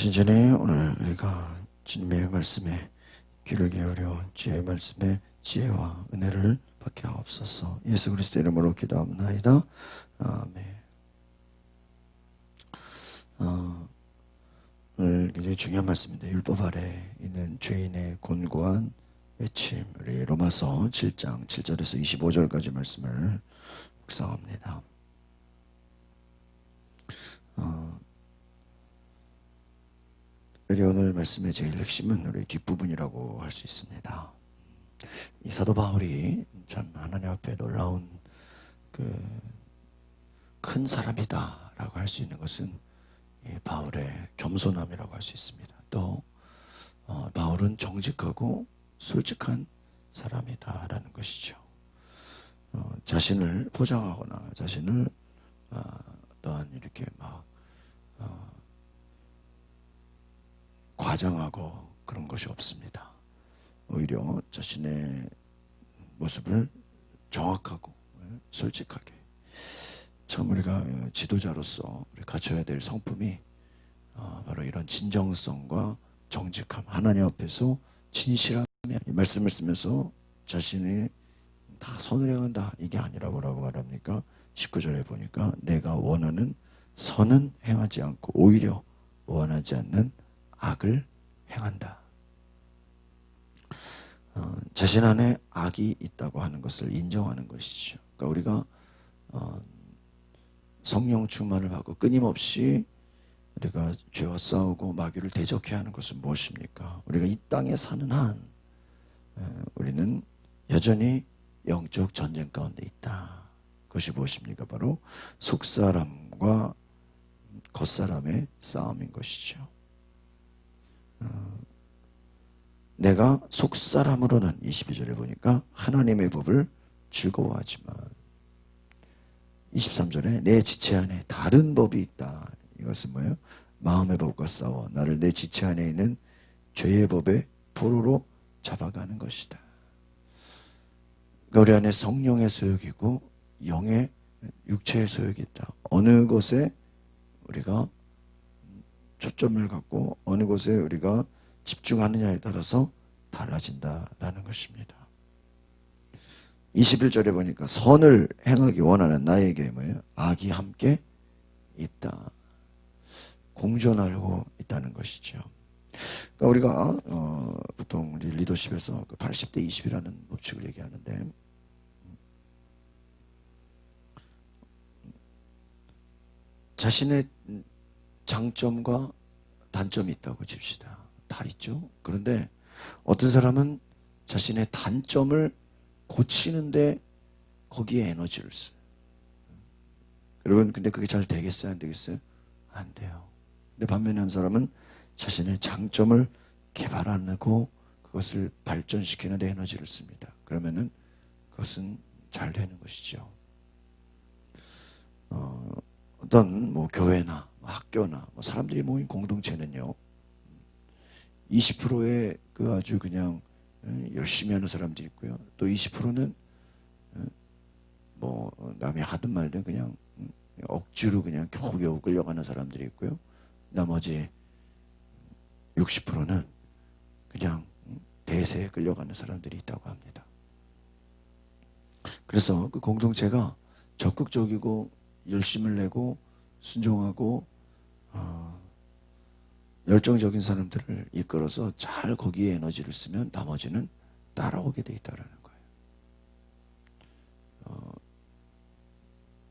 기도하신 전에 오늘 우리가 주님의 말씀에 귀를 기울여 주의 말씀에 지혜와 은혜를 받게 하옵소서. 예수 그리스도 이름으로 기도합나이다. 아멘. 오늘 굉장히 중요한 말씀인데, 율법 아래 있는 죄인의 곤고한 외침, 우리 로마서 7장 7절에서 25절까지 말씀을 묵상합니다. 우리 오늘 말씀의 제일 핵심은 우리 뒷부분이라고 할 수 있습니다. 이 사도 바울이 참 하나님 앞에 놀라운 큰 사람이다 라고 할 수 있는 것은 이 바울의 겸손함이라고 할 수 있습니다. 또 바울은 정직하고 솔직한 사람이다 라는 것이죠. 자신을 포장하거나 자신을 또한 이렇게 막 과장하고 그런 것이 없습니다. 오히려 자신의 모습을 정확하고 솔직하게, 참 우리가 지도자로서 우리 갖춰야 될 성품이 바로 이런 진정성과 정직함, 하나님 앞에서 진실함. 이 말씀을 쓰면서 자신이 다 선을 행한다 이게 아니라 뭐라고 말합니까? 19절에 보니까 내가 원하는 선은 행하지 않고 오히려 원하지 않는 악을 행한다. 자신 안에 악이 있다고 하는 것을 인정하는 것이죠. 그러니까 우리가 성령 충만을 하고 끊임없이 우리가 죄와 싸우고 마귀를 대적해야 하는 것은 무엇입니까? 우리가 이 땅에 사는 한 우리는 여전히 영적 전쟁 가운데 있다. 그것이 무엇입니까? 바로 속사람과 겉사람의 싸움인 것이죠. 내가 속사람으로는 22절에 보니까 하나님의 법을 즐거워하지만 23절에 내 지체 안에 다른 법이 있다. 이것은 뭐예요? 마음의 법과 싸워 나를 내 지체 안에 있는 죄의 법의 포로로 잡아가는 것이다. 우리 안에 성령의 소욕이고 영의 육체의 소욕이 있다. 어느 것에 우리가 초점을 갖고 어느 곳에 우리가 집중하느냐에 따라서 달라진다라는 것입니다. 21절에 보니까 선을 행하기 원하는 나에게 뭐예요? 악이 함께 있다. 공존하고 있다는 것이죠. 그러니까 우리가 보통 우리 리더십에서 80대 20이라는 법칙을 얘기하는데, 자신의 장점과 단점이 있다고 칩시다. 다 있죠. 그런데 어떤 사람은 자신의 단점을 고치는데 거기에 에너지를 써요. 여러분, 근데 그게 잘 되겠어요? 안 되겠어요? 안 돼요. 근데 반면에 한 사람은 자신의 장점을 개발하고 그것을 발전시키는 데 에너지를 씁니다. 그러면은 그것은 잘 되는 것이죠. 어떤 뭐 교회나 학교나 뭐 사람들이 모인 공동체는요, 20%의 그 아주 그냥 열심히 하는 사람들이 있고요. 또 20%는 뭐 남이 하든 말든 그냥 억지로 그냥 겨우겨우 끌려가는 사람들이 있고요. 나머지 60%는 그냥 대세에 끌려가는 사람들이 있다고 합니다. 그래서 그 공동체가 적극적이고 열심을 내고 순종하고 열정적인 사람들을 이끌어서 잘 거기에 에너지를 쓰면 나머지는 따라오게 돼 있다는 거예요.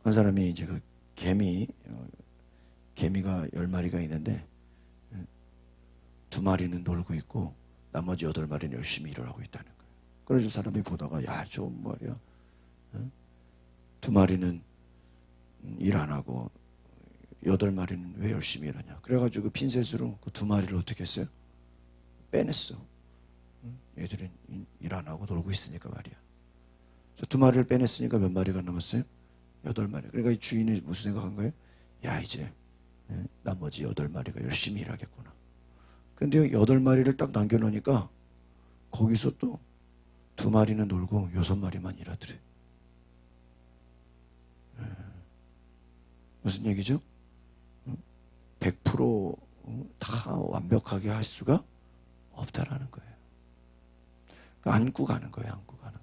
한 사람이 이제 그 개미가 10마리가 있는데 2마리는 놀고 있고 나머지 8마리는 열심히 일을 하고 있다는 거예요. 그래서 사람이 보다가 야, 저 말이야, 2마리는 일 안 하고 8마리는 왜 열심히 일하냐. 그래가지고 핀셋으로 그 2마리를 어떻게 했어요? 빼냈어. 얘들은 일 안 하고 놀고 있으니까 말이야. 2마리를 빼냈으니까 몇 마리가 남았어요? 8마리. 그러니까 이 주인이 무슨 생각한 거예요? 야, 이제 나머지 8마리가 열심히 일하겠구나. 근데 8마리를 딱 남겨놓으니까 거기서 또 2마리는 놀고 6마리만 일하더래. 무슨 얘기죠? 100% 다 완벽하게 할 수가 없다라는 거예요. 안고 가는 거예요. 안고 가는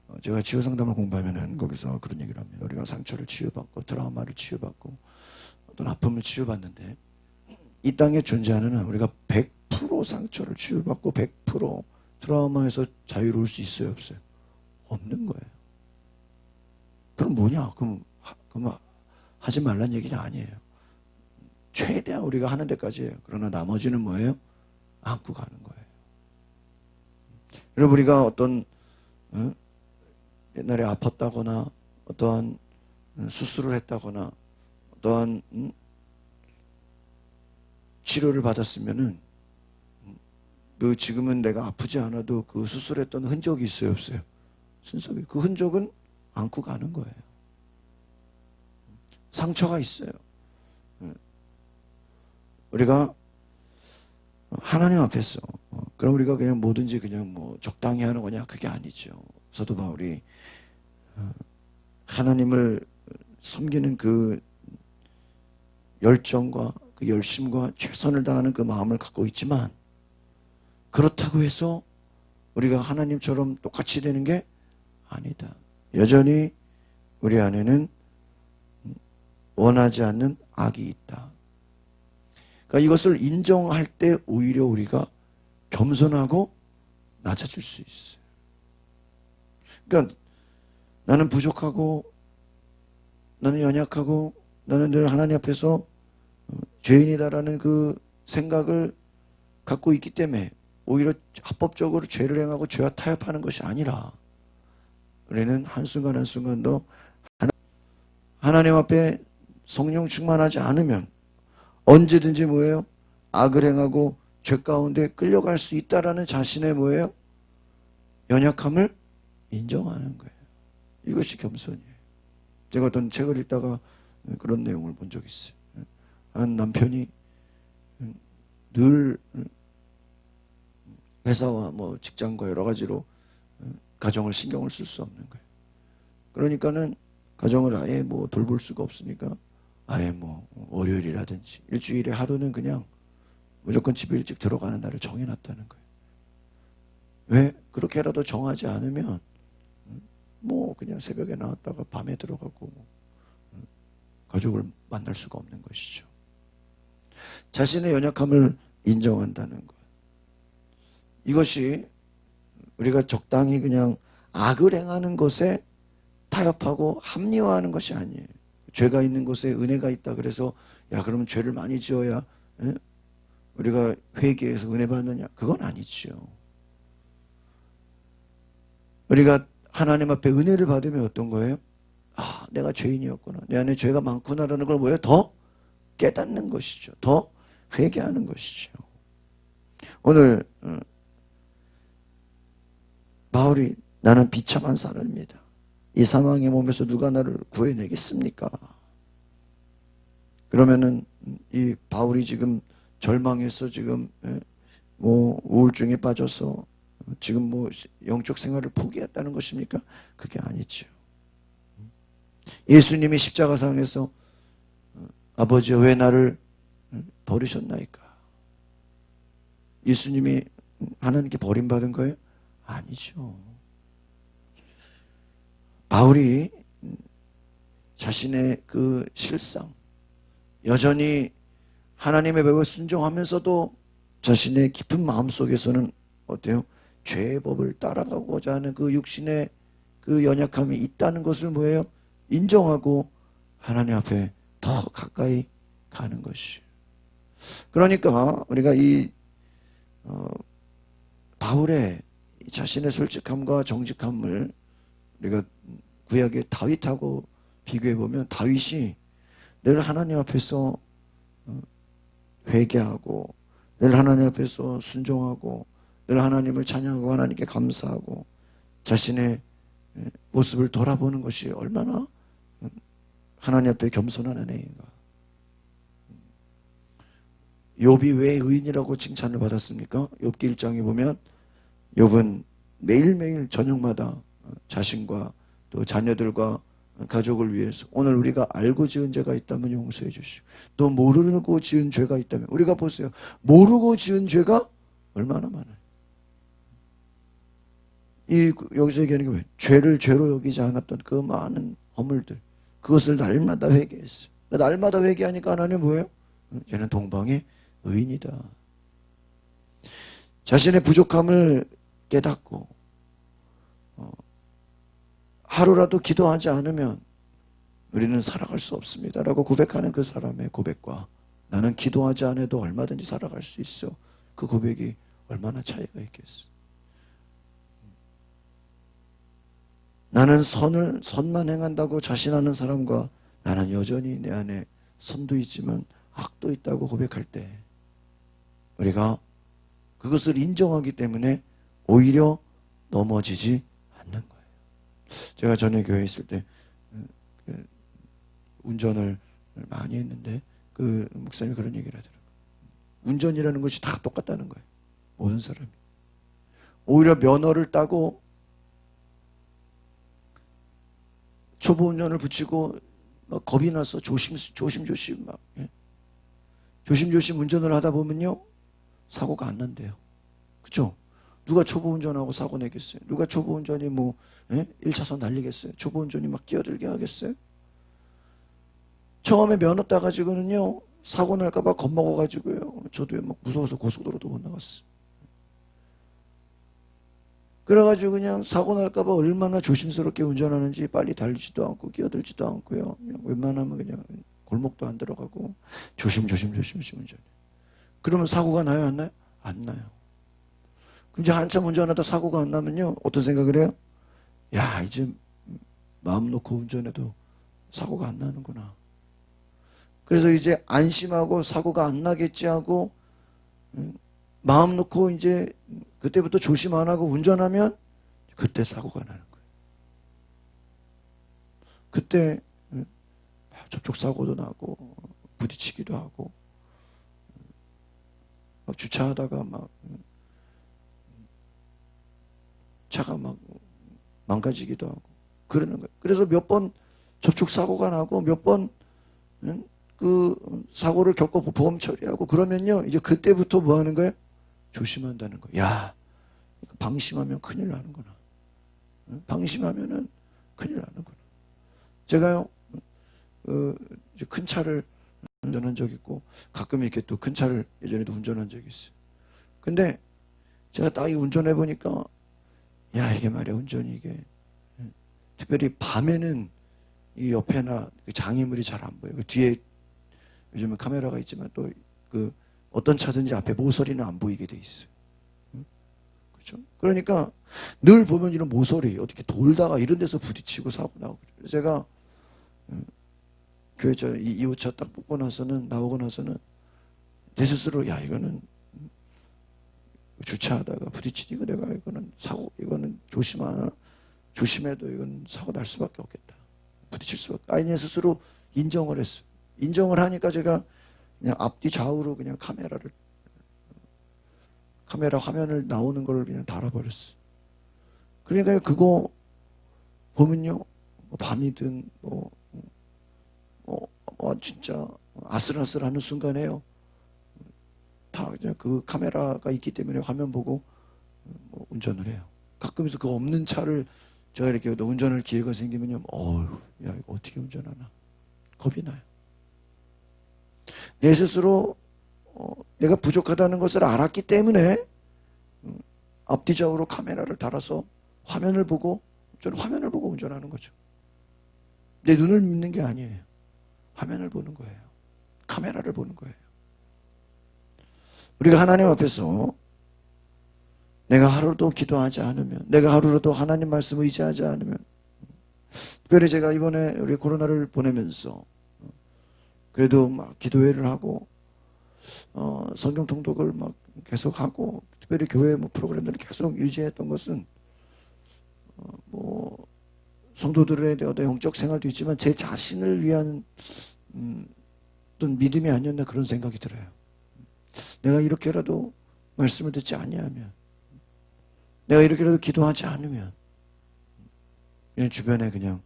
거예요. 제가 치유상담을 공부하면은 거기서 그런 얘기를 합니다. 우리가 상처를 치유받고 트라우마를 치유받고 어떤 아픔을 치유받는데 이 땅에 존재하는 한 우리가 100% 상처를 치유받고 100% 트라우마에서 자유로울 수 있어요? 없어요? 없는 거예요. 그럼 뭐냐? 그럼 하지 말란 얘기는 아니에요. 최대한 우리가 하는 데까지예요. 그러나 나머지는 뭐예요? 안고 가는 거예요. 여러분 우리가 어떤 옛날에 아팠다거나 어떠한 수술을 했다거나 어떠한 치료를 받았으면은 그 지금은 내가 아프지 않아도 그 수술했던 흔적이 있어요? 없어요? 그 흔적은 안고 가는 거예요. 상처가 있어요. 우리가 하나님 앞에서 그럼 우리가 그냥 뭐든지 그냥 뭐 적당히 하는 거냐? 그게 아니죠. 사도 바울이 하나님을 섬기는 그 열정과 그 열심과 최선을 다하는 그 마음을 갖고 있지만 그렇다고 해서 우리가 하나님처럼 똑같이 되는 게 아니다. 여전히 우리 안에는 원하지 않는 악이 있다. 그러니까 이것을 인정할 때 오히려 우리가 겸손하고 낮아질 수 있어요. 그러니까 나는 부족하고 나는 연약하고 나는 늘 하나님 앞에서 죄인이다라는 그 생각을 갖고 있기 때문에 오히려 합법적으로 죄를 행하고 죄와 타협하는 것이 아니라 우리는 한순간 한순간도 하나님 앞에 성령 충만하지 않으면 언제든지 뭐예요? 악을 행하고 죄 가운데 끌려갈 수 있다라는 자신의 뭐예요? 연약함을 인정하는 거예요. 이것이 겸손이에요. 제가 어떤 책을 읽다가 그런 내용을 본 적이 있어요. 한 남편이 늘 회사와 뭐 직장과 여러 가지로 가정을 신경을 쓸 수 없는 거예요. 그러니까는 가정을 아예 뭐 돌볼 수가 없으니까 아예 뭐 월요일이라든지 일주일에 하루는 그냥 무조건 집에 일찍 들어가는 날을 정해놨다는 거예요. 왜? 그렇게라도 정하지 않으면 뭐 그냥 새벽에 나왔다가 밤에 들어가고 가족을 만날 수가 없는 것이죠. 자신의 연약함을 인정한다는 것. 이것이 우리가 적당히 그냥 악을 행하는 것에 타협하고 합리화하는 것이 아니에요. 죄가 있는 곳에 은혜가 있다 그래서 야 그러면 죄를 많이 지어야 우리가 회개해서 은혜 받느냐? 그건 아니죠. 우리가 하나님 앞에 은혜를 받으면 어떤 거예요? 아, 내가 죄인이었구나. 내 안에 죄가 많구나라는 걸 뭐예요? 더 깨닫는 것이죠. 더 회개하는 것이죠. 오늘 바울이 나는 비참한 사람입니다. 이 사망의 몸에서 누가 나를 구해내겠습니까? 그러면은 이 바울이 지금 절망해서 지금 뭐 우울증에 빠져서 지금 뭐 영적 생활을 포기했다는 것입니까? 그게 아니죠. 예수님이 십자가상에서 아버지여 왜 나를 버리셨나이까? 예수님이 하나님께 버림받은 거예요? 아니죠. 바울이 자신의 그 실상, 여전히 하나님의 법에 순종하면서도 자신의 깊은 마음속에서는 어때요? 죄의 법을 따라가고자 하는 그 육신의 그 연약함이 있다는 것을 뭐예요? 인정하고 하나님 앞에 더 가까이 가는 것이. 그러니까 우리가 이 바울의 자신의 솔직함과 정직함을 우리가 구약의 다윗하고 비교해 보면 다윗이 늘 하나님 앞에서 회개하고 늘 하나님 앞에서 순종하고 늘 하나님을 찬양하고 하나님께 감사하고 자신의 모습을 돌아보는 것이 얼마나 하나님 앞에 겸손한 은혜인가. 욥이 왜 의인이라고 칭찬을 받았습니까? 욥기 1장에 보면 욥은 매일매일 저녁마다 자신과 또 자녀들과 가족을 위해서 오늘 우리가 알고 지은 죄가 있다면 용서해 주시고 또 모르고 지은 죄가 있다면 우리가 보세요. 모르고 지은 죄가 얼마나 많아요. 여기서 얘기하는 게 뭐예요? 죄를 죄로 여기지 않았던 그 많은 허물들 그것을 날마다 회개했어요. 날마다 회개하니까 하나님 뭐예요? 얘는 동방의 의인이다. 자신의 부족함을 깨닫고 하루라도 기도하지 않으면 우리는 살아갈 수 없습니다 라고 고백하는 그 사람의 고백과 나는 기도하지 않아도 얼마든지 살아갈 수 있어, 그 고백이 얼마나 차이가 있겠어. 나는 선만 행한다고 자신하는 사람과 나는 여전히 내 안에 선도 있지만 악도 있다고 고백할 때 우리가 그것을 인정하기 때문에 오히려 넘어지지 않는 거예요. 제가 전에 교회에 있을 때 운전을 많이 했는데 그 목사님이 그런 얘기를 하더라고요. 운전이라는 것이 다 똑같다는 거예요. 모든 사람이. 오히려 면허를 따고 초보 운전을 붙이고 막 겁이 나서 조심조심 막 조심조심 운전을 하다 보면요 사고가 안 난대요. 그렇죠? 누가 초보 운전하고 사고 내겠어요? 누가 초보 운전이 뭐 1차선 달리겠어요? 초보 운전이 막 끼어들게 하겠어요? 처음에 면허 따가지고는요 사고 날까봐 겁먹어가지고요 저도 막 무서워서 고속도로도 못 나갔어요. 그래가지고 그냥 사고 날까봐 얼마나 조심스럽게 운전하는지 빨리 달리지도 않고 끼어들지도 않고요. 그냥 웬만하면 그냥 골목도 안 들어가고 조심 운전해. 그러면 사고가 나요, 안 나요? 안 나요. 그럼 이제 한참 운전하다 사고가 안 나면요 어떤 생각을 해요? 야 이제 마음 놓고 운전해도 사고가 안 나는구나. 그래서 이제 안심하고 사고가 안 나겠지 하고 마음 놓고 이제 그때부터 조심 안 하고 운전하면 그때 사고가 나는 거예요. 그때 접촉 사고도 나고 부딪히기도 하고 막 주차하다가 막 차가 막 망가지기도 하고 그러는 거예요. 그래서 몇 번 접촉 사고가 나고 몇 번 그 사고를 겪고 보험 처리하고 그러면요 이제 그때부터 뭐 하는 거예요? 조심한다는 거예요. 야 방심하면 큰일 나는구나. 방심하면은 큰일 나는구나. 제가요 이제 큰 차를 운전한 적 있고 가끔 이렇게 또 큰 차를 예전에도 운전한 적이 있어요. 근데 제가 딱 운전해 보니까 야 이게 말이야 운전이 이게 특별히 밤에는 이 옆에나 장애물이 잘 안 보여요. 그 뒤에 요즘은 카메라가 있지만 또 그 어떤 차든지 앞에 모서리는 안 보이게 돼 있어요. 그렇죠? 그러니까 늘 보면 이런 모서리 어떻게 돌다가 이런 데서 부딪히고 사고 나고. 제가 교회 저 2호차 딱 뽑고 나서는 나오고 나서는 내 스스로 야 이거는 주차하다가 부딪히니까 내가 이거는 사고 이거는 조심해도 이건 사고 날 수밖에 없겠다. 부딪힐 수밖에. 아니 내 스스로 인정을 했어요. 인정을 하니까 제가 그냥 앞뒤 좌우로 그냥 카메라 화면을 나오는 걸 그냥 달아버렸어. 그러니까 그거 보면요 밤이든 진짜 아슬아슬하는 순간에요 다 그냥 그 카메라가 있기 때문에 화면 보고 운전을 해요. 가끔씩 그 없는 차를 제가 이렇게 운전할 기회가 생기면요 야 이거 어떻게 운전하나 겁이 나요. 내 스스로 내가 부족하다는 것을 알았기 때문에 앞뒤 좌우로 카메라를 달아서 화면을 보고 저는 화면을 보고 운전하는 거죠. 내 눈을 믿는 게 아니에요. 화면을 보는 거예요. 카메라를 보는 거예요. 우리가 하나님 앞에서 내가 하루도 기도하지 않으면 내가 하루라도 하나님 말씀 의지하지 않으면 특별히 제가 이번에 우리 코로나를 보내면서 그래도 막 기도회를 하고 성경 통독을 막 계속 하고 특별히 교회 뭐 프로그램들을 계속 유지했던 것은 뭐 성도들에 대한 영적 생활도 있지만 제 자신을 위한 어떤 믿음이 아니었나 그런 생각이 들어요. 내가 이렇게라도 말씀을 듣지 아니하면 내가 이렇게라도 기도하지 않으면 그냥 주변에 그냥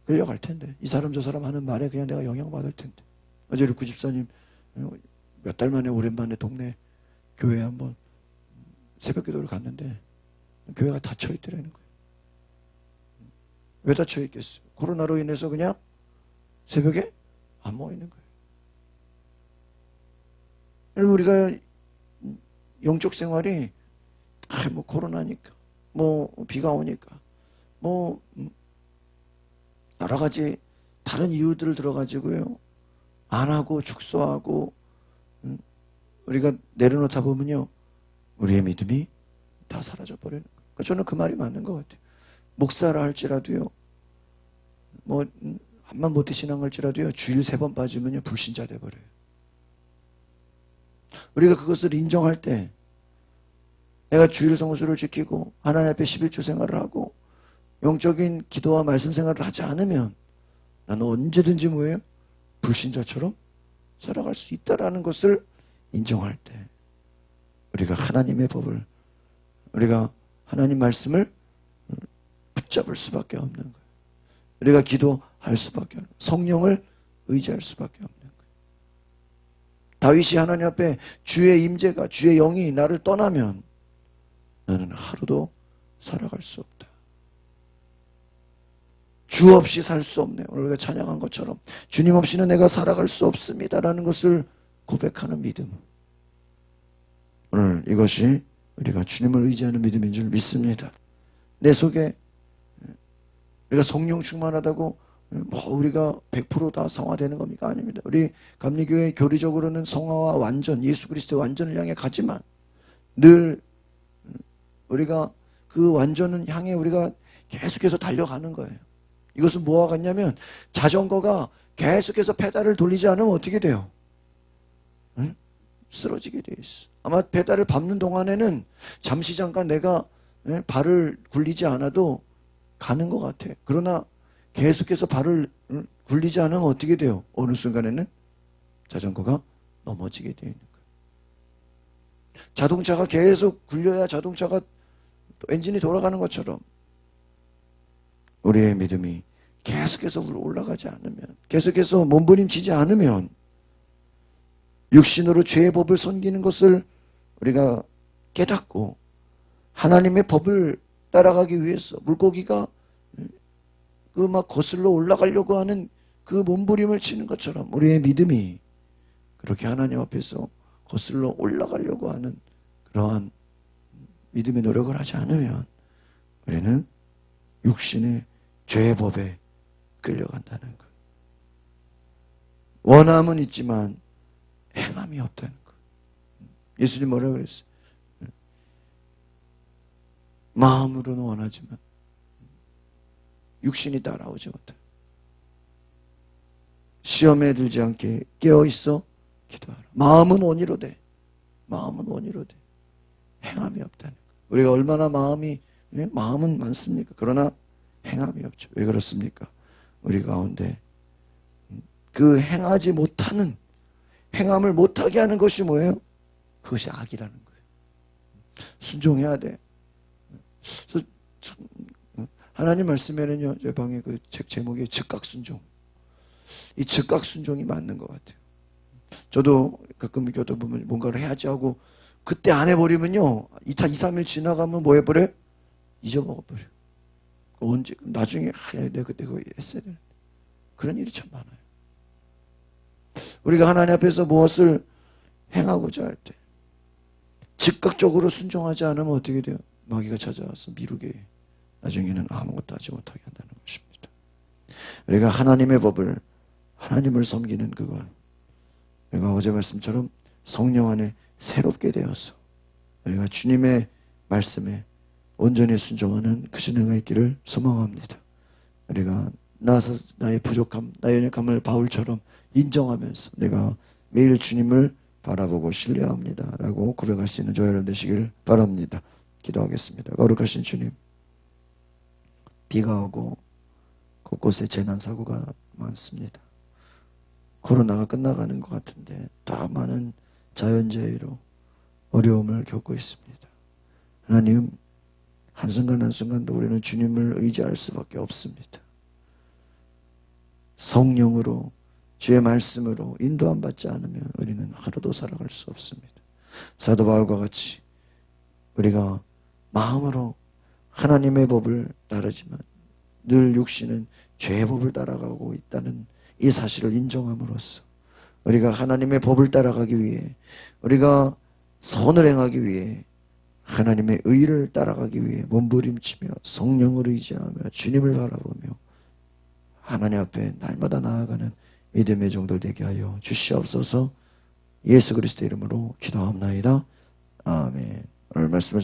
끌려갈 텐데, 이 사람 저 사람 하는 말에 그냥 내가 영향받을 텐데. 어제 우리 구집사님 몇 달 만에 오랜만에 동네 교회에 한번 새벽 기도를 갔는데 교회가 닫혀 있더라는 거예요. 왜 닫혀 있겠어요? 코로나로 인해서 그냥 새벽에 안 모이는 거예요. 여러분, 우리가 영적 생활이 뭐 코로나니까, 뭐 비가 오니까, 뭐 여러 가지 다른 이유들을 들어가지고요 안 하고 축소하고 우리가 내려놓다 보면요 우리의 믿음이 다 사라져 버리는 거예요. 그러니까 저는 그 말이 맞는 것 같아요. 목사라 할지라도요, 뭐 한만 못해 신앙할지라도요 주일 3번 빠지면요 불신자 돼 버려요. 우리가 그것을 인정할 때, 내가 주일 성수를 지키고 하나님 앞에 11조 생활을 하고 영적인 기도와 말씀 생활을 하지 않으면 나는 언제든지 뭐예요? 불신자처럼 살아갈 수 있다라는 것을 인정할 때, 우리가 하나님의 법을, 우리가 하나님 말씀을 붙잡을 수밖에 없는 거예요. 우리가 기도할 수밖에 없는 거예요. 성령을 의지할 수밖에 없는 거예요. 다윗이 하나님 앞에 주의 임재가, 주의 영이 나를 떠나면 나는 하루도 살아갈 수 없다. 주 없이 살 수 없네. 오늘 우리가 찬양한 것처럼 주님 없이는 내가 살아갈 수 없습니다라는 것을 고백하는 믿음. 오늘 이것이 우리가 주님을 의지하는 믿음인 줄 믿습니다. 내 속에 우리가 성령 충만하다고 뭐 우리가 100% 다 성화되는 겁니까? 아닙니다. 우리 감리교회 교리적으로는 성화와 완전, 예수 그리스도의 완전을 향해 가지만 늘 우리가 그 완전을 향해 우리가 계속해서 달려가는 거예요. 이것은 뭐와 같냐면 자전거가 계속해서 페달을 돌리지 않으면 어떻게 돼요? 응? 쓰러지게 돼 있어. 아마 페달을 밟는 동안에는 잠시 잠깐 내가 발을 굴리지 않아도 가는 것 같아. 그러나 계속해서 발을 굴리지 않으면 어떻게 돼요? 어느 순간에는 자전거가 넘어지게 되어 있는 거예요. 자동차가 계속 굴려야 자동차가 엔진이 돌아가는 것처럼 우리의 믿음이 계속해서 올라가지 않으면, 계속해서 몸부림치지 않으면 육신으로 죄의 법을 섬기는 것을 우리가 깨닫고 하나님의 법을 따라가기 위해서 물고기가 그 막 거슬러 올라가려고 하는 그 몸부림을 치는 것처럼 우리의 믿음이 그렇게 하나님 앞에서 거슬러 올라가려고 하는 그러한 믿음의 노력을 하지 않으면 우리는 육신의 죄의 법에 끌려간다는 거예요. 원함은 있지만 행함이 없다는 거예요. 예수님 뭐라고 그랬어요? 마음으로는 원하지만 육신이 따라오지 못해. 시험에 들지 않게 깨어있어 기도하라. 마음은 원이로되, 마음은 원이로되 행함이 없다는 거예요. 우리가 얼마나 마음은 많습니까? 그러나 행함이 없죠. 왜 그렇습니까? 우리 가운데 그 행하지 못하는, 행함을 못하게 하는 것이 뭐예요? 그것이 악이라는 거예요. 순종해야 돼. 그래서 하나님 말씀에는요, 제 방에 그 책 제목이 즉각순종. 이 즉각순종이 맞는 것 같아요. 저도 가끔 이렇게 보면 뭔가를 해야지 하고 그때 안 해버리면요, 2, 3일 지나가면 뭐 해버려? 잊어먹어버려. 언제, 나중에 내가 그때 그거 했어야 되는데. 그런 일이 참 많아요. 우리가 하나님 앞에서 무엇을 행하고자 할 때 즉각적으로 순종하지 않으면 어떻게 돼요? 마귀가 찾아와서 미루게, 나중에는 아무것도 하지 못하게 한다는 것입니다. 우리가 하나님의 법을, 하나님을 섬기는 그것, 우리가 어제 말씀처럼 성령 안에 새롭게 되어서 우리가 주님의 말씀에 온전히 순종하는 그 신앙가 있기를 소망합니다. 우리가 나의 부족함, 나의 연약함을 바울처럼 인정하면서 내가 매일 주님을 바라보고 신뢰합니다 라고 고백할 수 있는 저와 여러분 되시길 바랍니다. 기도하겠습니다. 거룩하신 주님, 비가 오고 곳곳에 재난사고가 많습니다. 코로나가 끝나가는 것 같은데 더 많은 자연재해로 어려움을 겪고 있습니다. 하나님, 한순간 한순간도 우리는 주님을 의지할 수밖에 없습니다. 성령으로 주의 말씀으로 인도함 받지 않으면 우리는 하루도 살아갈 수 없습니다. 사도 바울과 같이 우리가 마음으로 하나님의 법을 따르지만 늘 육신은 죄의 법을 따라가고 있다는 이 사실을 인정함으로써 우리가 하나님의 법을 따라가기 위해, 우리가 선을 행하기 위해, 하나님의 의를 따라가기 위해 몸부림치며 성령을 의지하며 주님을 바라보며 하나님 앞에 날마다 나아가는 믿음의 종들 되게 하여 주시옵소서. 예수 그리스도 이름으로 기도합나이다. 아멘. 오늘 말씀을